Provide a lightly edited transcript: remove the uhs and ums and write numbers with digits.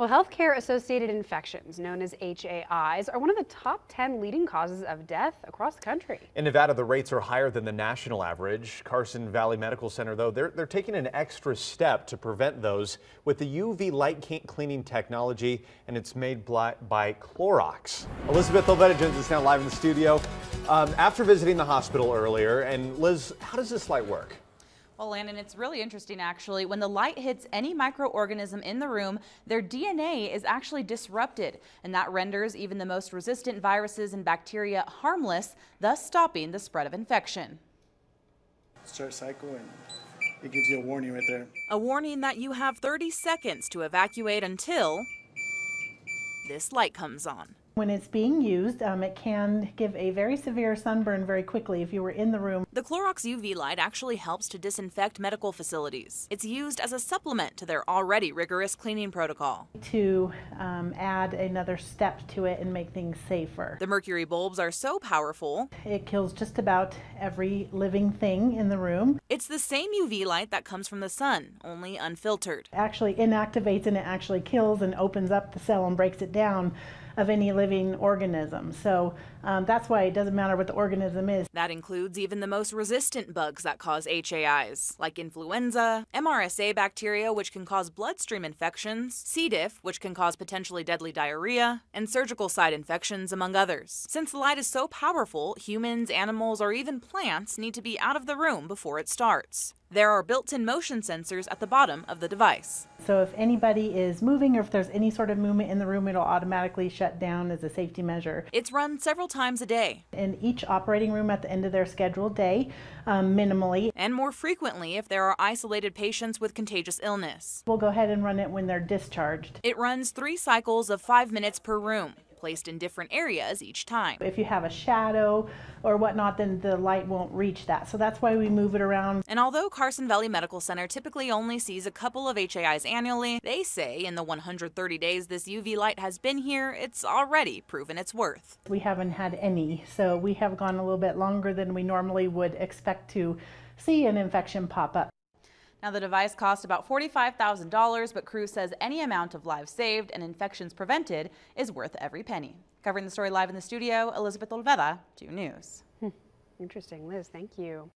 Well, healthcare-associated infections, known as HAIs, are one of the top 10 leading causes of death across the country. In Nevada, the rates are higher than the national average. Carson Valley Medical Center, though, they're taking an extra step to prevent those with the UV light cleaning technology, and it's made by Clorox. Elizabeth Olveda joins us now live in the studio after visiting the hospital earlier. And Liz, how does this light work? Well, Landon, it's really interesting, actually. When the light hits any microorganism in the room, their DNA is actually disrupted, and that renders even the most resistant viruses and bacteria harmless, thus stopping the spread of infection. Start cycle, and it gives you a warning right there. A warning that you have 30 seconds to evacuate until this light comes on. When it's being used, it can give a very severe sunburn very quickly if you were in the room. The Clorox UV light actually helps to disinfect medical facilities. It's used as a supplement to their already rigorous cleaning protocol. To add another step to it and make things safer. The mercury bulbs are so powerful, it kills just about every living thing in the room. It's the same UV light that comes from the sun, only unfiltered. It actually inactivates and it actually kills and opens up the cell and breaks it down of any living organism. So that's why it doesn't matter what the organism is. That includes even the most resistant bugs that cause HAIs, like influenza, MRSA bacteria, which can cause bloodstream infections, C. diff, which can cause potentially deadly diarrhea, and surgical site infections, among others. Since the light is so powerful, humans, animals, or even plants need to be out of the room before it starts. There are built-in motion sensors at the bottom of the device. So if anybody is moving or if there's any sort of movement in the room, it'll automatically shut down as a safety measure. It's run several times a day. In each operating room at the end of their scheduled day, minimally. And more frequently if there are isolated patients with contagious illness. We'll go ahead and run it when they're discharged. It runs 3 cycles of 5 minutes per room, placed in different areas each time. If you have a shadow or whatnot, then the light won't reach that. So that's why we move it around. And although Carson Valley Medical Center typically only sees a couple of HAIs annually, they say in the 130 days this UV light has been here, it's already proven its worth. We haven't had any, so we have gone a little bit longer than we normally would expect to see an infection pop up. Now, the device cost about $45,000, but crew says any amount of lives saved and infections prevented is worth every penny. Covering the story live in the studio, Elizabeth Olveda, 2 News. Interesting. Liz, thank you.